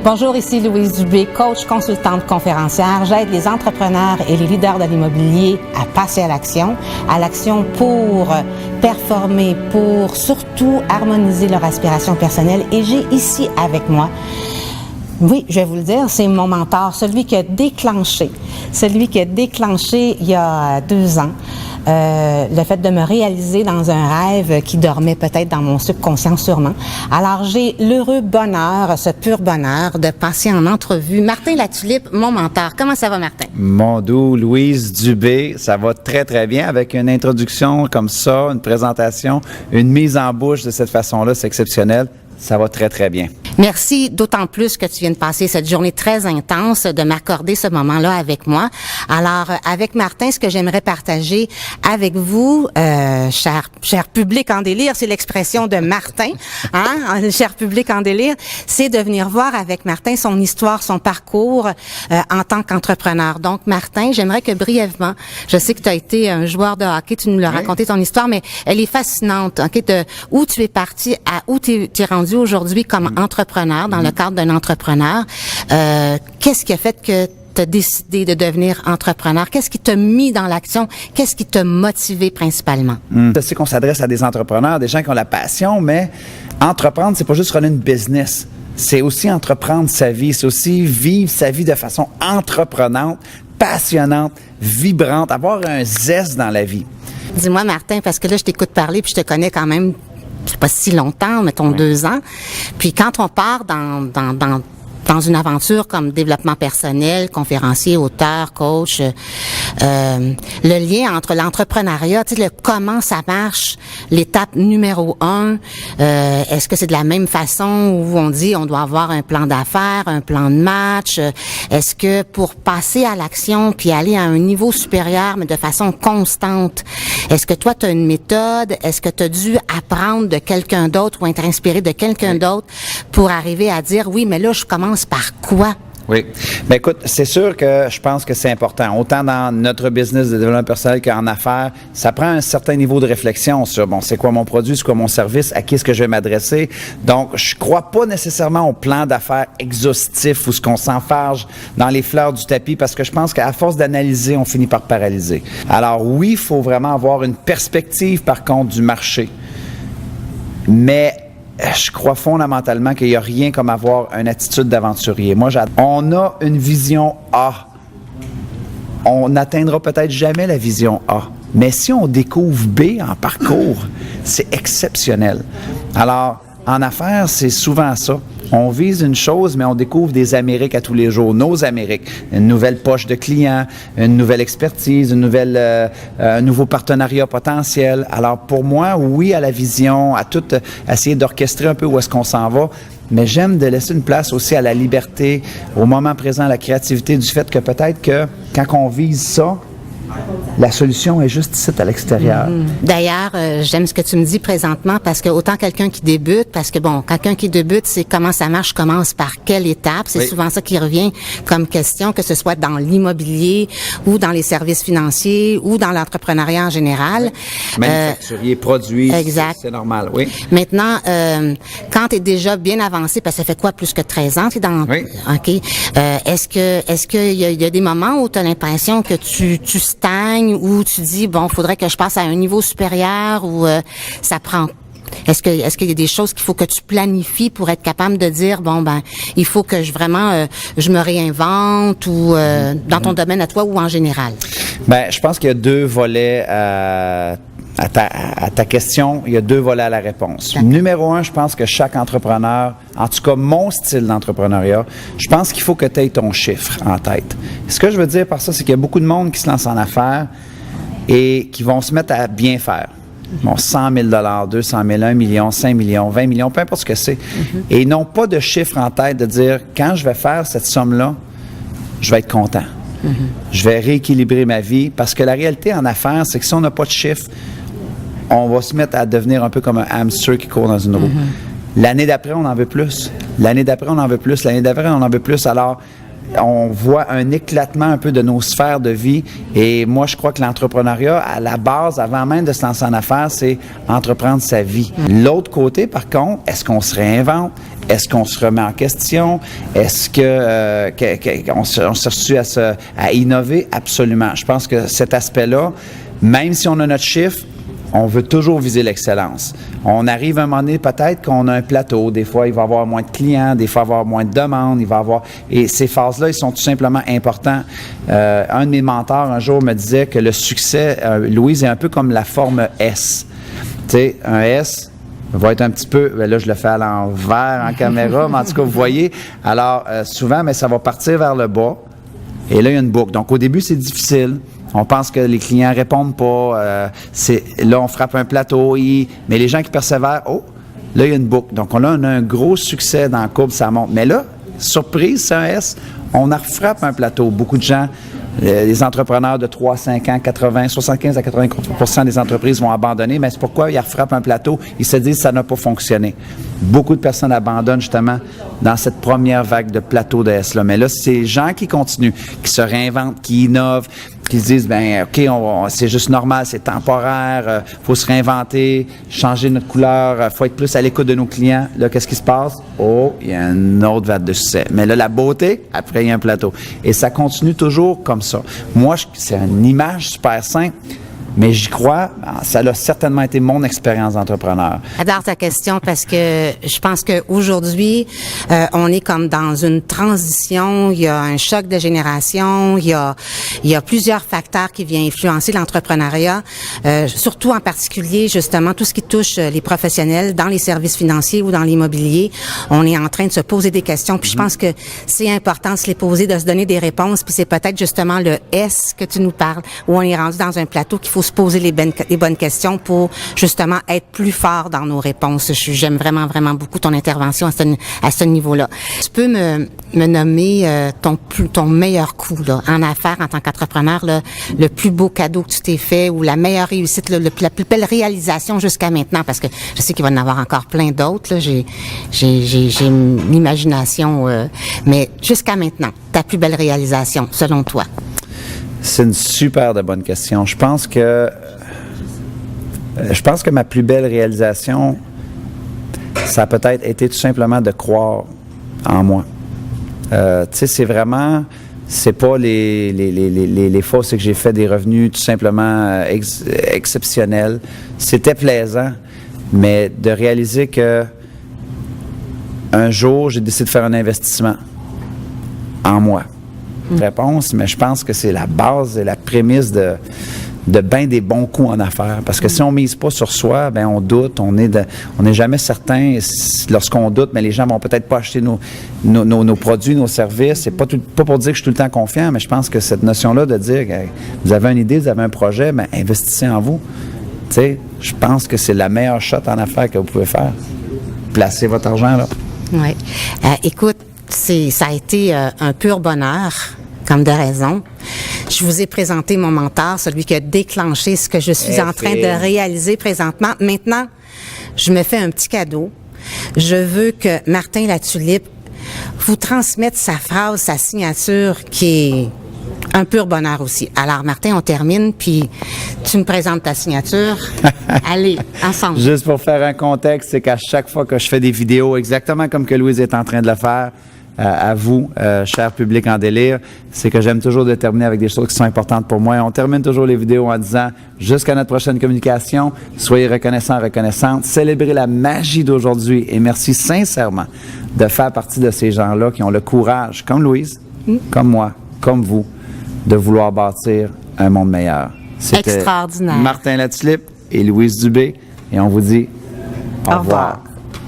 Bonjour, ici Louise Dubé, coach, consultante, conférencière. J'aide les entrepreneurs et les leaders de l'immobilier à passer à l'action pour performer, pour surtout harmoniser leur aspiration personnelle. Et j'ai ici avec moi, oui, je vais vous le dire, c'est mon mentor, celui qui a déclenché il y a 2 ans, le fait de me réaliser dans un rêve qui dormait peut-être dans mon subconscient sûrement. Alors, j'ai l'heureux bonheur, ce pur bonheur de passer en entrevue. Martin Latulippe, mon mentor. Comment ça va, Martin? Mon doux Louise Dubé, ça va très, très bien avec une introduction comme ça, une présentation, une mise en bouche de cette façon-là, c'est exceptionnel. Ça va très, très bien. Merci, d'autant plus que tu viens de passer cette journée très intense, de m'accorder ce moment-là avec moi. Alors, avec Martin, ce que j'aimerais partager avec vous, cher public en délire, c'est l'expression de Martin, hein, cher public en délire, c'est de venir voir avec Martin son histoire, son parcours en tant qu'entrepreneur. Donc, Martin, j'aimerais que brièvement, je sais que tu as été un joueur de hockey, tu nous l'as raconté ton histoire, mais elle est fascinante, ok, de où tu es parti à où tu es rendu aujourd'hui comme entrepreneur, dans le cadre d'un entrepreneur. Qu'est-ce qui a fait que tu as décidé de devenir entrepreneur? Qu'est-ce qui t'a mis dans l'action? Qu'est-ce qui t'a motivé principalement? Je sais qu'on s'adresse à des entrepreneurs, des gens qui ont la passion, mais entreprendre, c'est pas juste runner une business. C'est aussi entreprendre sa vie. C'est aussi vivre sa vie de façon entreprenante, passionnante, vibrante, avoir un zeste dans la vie. Dis-moi, Martin, parce que là, je t'écoute parler puis je te connais quand même pas si longtemps, mettons 2 ans. Puis quand on part dans une aventure comme développement personnel, conférencier, auteur, coach, le lien entre l'entrepreneuriat, tu sais, comment ça marche, l'étape numéro 1, est-ce que c'est de la même façon où on dit on doit avoir un plan d'affaires, un plan de match, est-ce que pour passer à l'action puis aller à un niveau supérieur, mais de façon constante, est-ce que toi tu as une méthode, est-ce que tu as dû apprendre de quelqu'un d'autre ou être inspiré de quelqu'un d'autre pour arriver à dire oui, mais là je commence par quoi? Oui. Bien, écoute, c'est sûr que je pense que c'est important. Autant dans notre business de développement personnel qu'en affaires, ça prend un certain niveau de réflexion sur, bon, c'est quoi mon produit, c'est quoi mon service, à qui est-ce que je vais m'adresser. Donc, je crois pas nécessairement au plan d'affaires exhaustif où ce qu'on s'enfarge dans les fleurs du tapis parce que je pense qu'à force d'analyser, on finit par paralyser. Alors oui, il faut vraiment avoir une perspective, par contre, du marché. Mais je crois fondamentalement qu'il n'y a rien comme avoir une attitude d'aventurier. Moi, on a une vision A. On n'atteindra peut-être jamais la vision A. Mais si on découvre B en parcours, c'est exceptionnel. Alors, en affaires, c'est souvent ça. On vise une chose, mais on découvre des Amériques à tous les jours, nos Amériques. Une nouvelle poche de clients, une nouvelle expertise, un nouveau partenariat potentiel. Alors pour moi, oui à la vision, à tout essayer d'orchestrer un peu où est-ce qu'on s'en va, mais j'aime de laisser une place aussi à la liberté, au moment présent, à la créativité, du fait que peut-être que quand on vise ça, la solution est juste ici, à l'extérieur. D'ailleurs, j'aime ce que tu me dis présentement parce que autant quelqu'un qui débute, parce que bon, quelqu'un qui débute, c'est comment ça marche, commence par quelle étape. C'est souvent ça qui revient comme question, que ce soit dans l'immobilier ou dans les services financiers ou dans l'entrepreneuriat en général. Manufacturier, produit, exact. C'est normal, oui. Maintenant, quand tu es déjà bien avancé, parce que ça fait quoi, plus que 13 ans, tu es dans... Oui. OK. Est-ce qu'il y a des moments où tu as l'impression que tu stagnes, où tu dis, bon, faudrait que je passe à un niveau supérieur, ou ça prend... Est-ce qu'il y a des choses qu'il faut que tu planifies pour être capable de dire, bon, ben, il faut que je me réinvente, ou dans ton domaine à toi ou en général? Ben, je pense qu'il y a 2 volets à ta question. Il y a 2 volets à la réponse. D'accord. Numéro 1, je pense que chaque entrepreneur, en tout cas mon style d'entrepreneuriat, je pense qu'il faut que tu aies ton chiffre en tête. Ce que je veux dire par ça, c'est qu'il y a beaucoup de monde qui se lance en affaires et qui vont se mettre à bien faire. Bon, 100 000 $, 200 000, 1 million, 5 millions, 20 millions, peu importe ce que c'est. Et ils n'ont pas de chiffre en tête de dire, quand je vais faire cette somme-là, je vais être content. Je vais rééquilibrer ma vie. Parce que la réalité en affaires, c'est que si on n'a pas de chiffre, on va se mettre à devenir un peu comme un hamster qui court dans une roue. L'année d'après, on en veut plus. L'année d'après, on en veut plus. L'année d'après, on en veut plus. Alors, on voit un éclatement un peu de nos sphères de vie. Et moi, je crois que l'entrepreneuriat, à la base, avant même de se lancer en affaires, c'est entreprendre sa vie. L'autre côté, par contre, est-ce qu'on se réinvente? Est-ce qu'on se remet en question? Est-ce qu'on cherche à innover? Absolument. Je pense que cet aspect-là, même si on a notre chiffre, on veut toujours viser l'excellence. On arrive à un moment donné, peut-être qu'on a un plateau. Des fois, il va y avoir moins de clients. Des fois, il va y avoir moins de demandes. Et ces phases-là, ils sont tout simplement importants. Un de mes mentors, un jour, me disait que le succès, Louise, est un peu comme la forme S. Tu sais, un S va être un petit peu, là je le fais à l'envers en caméra, mais en tout cas vous voyez, alors souvent, mais ça va partir vers le bas et là il y a une boucle. Donc au début c'est difficile, on pense que les clients répondent pas, là on frappe un plateau, mais les gens qui persévèrent, là il y a une boucle. Donc là on a un gros succès dans la courbe, ça monte. Mais là, surprise, c'est un S, on en refrappe un plateau. Beaucoup de gens, les entrepreneurs de 3 à 5 ans, 75 à 80% des entreprises vont abandonner, mais c'est pourquoi ils refrappent un plateau. Ils se disent que ça n'a pas fonctionné. Beaucoup de personnes abandonnent justement dans cette première vague de plateau de S-là. Mais là, c'est les gens qui continuent, qui se réinventent, qui innovent, qui se disent, OK, c'est juste normal, c'est temporaire, faut se réinventer, changer notre couleur, faut être plus à l'écoute de nos clients. Là, qu'est-ce qui se passe? Il y a une autre vague de succès. Mais là, la beauté, après, il y a un plateau. Et ça continue toujours comme ça. Moi, c'est une image super simple, mais j'y crois. Ça a certainement été mon expérience d'entrepreneur. J'adore ta question parce que je pense qu'aujourd'hui, on est comme dans une transition. Il y a un choc de génération. Il y a plusieurs facteurs qui viennent influencer l'entrepreneuriat, surtout en particulier, justement, tout ce qui touche les professionnels dans les services financiers ou dans l'immobilier. On est en train de se poser des questions. Puis je pense que c'est important de se les poser, de se donner des réponses. Puis c'est peut-être justement le S que tu nous parles, où on est rendu dans un plateau qu'il faut se poser les bonnes questions pour justement être plus fort dans nos réponses. J'aime vraiment, vraiment beaucoup ton intervention à ce niveau-là. Tu peux me nommer ton meilleur coup là, en affaires en tant qu'entrepreneur, là, le plus beau cadeau que tu t'es fait ou la meilleure réussite, là, la plus belle réalisation jusqu'à maintenant, parce que je sais qu'il va y en avoir encore plein d'autres. Là. J'ai une imagination, mais jusqu'à maintenant, ta plus belle réalisation, selon toi? C'est une super de bonne question. Je pense que ma plus belle réalisation, ça a peut-être été tout simplement de croire en moi. Tu sais, c'est pas les fois c'est que j'ai fait des revenus tout simplement exceptionnels. C'était plaisant, mais de réaliser que un jour, j'ai décidé de faire un investissement en moi. Réponse, mais je pense que c'est la base et la prémisse de bien des bons coups en affaires. Parce que si on mise pas sur soi, ben on doute, on n'est jamais certain. Lorsqu'on doute, mais les gens vont peut-être pas acheter nos produits, nos services. C'est pas pour dire que je suis tout le temps confiant, mais je pense que cette notion-là de dire que vous avez une idée, vous avez un projet, ben investissez en vous. Tu sais, je pense que c'est la meilleure shot en affaires que vous pouvez faire. Placez votre argent là. Oui. Écoute, ça a été un pur bonheur, comme de raison. Je vous ai présenté mon mentor, celui qui a déclenché ce que je suis en train de réaliser présentement. Maintenant, je me fais un petit cadeau. Je veux que Martin Latulippe vous transmette sa phrase, sa signature, qui est un pur bonheur aussi. Alors, Martin, on termine, puis tu me présentes ta signature. Allez, ensemble. Juste pour faire un contexte, c'est qu'à chaque fois que je fais des vidéos, exactement comme que Louise est en train de le faire, à vous, cher public en délire, c'est que j'aime toujours de terminer avec des choses qui sont importantes pour moi. On termine toujours les vidéos en disant, jusqu'à notre prochaine communication, soyez reconnaissants, reconnaissantes, célébrez la magie d'aujourd'hui et merci sincèrement de faire partie de ces gens-là qui ont le courage, comme Louise, comme moi, comme vous, de vouloir bâtir un monde meilleur. C'était extraordinaire. Martin Latulippe et Louise Dubé et on vous dit au revoir.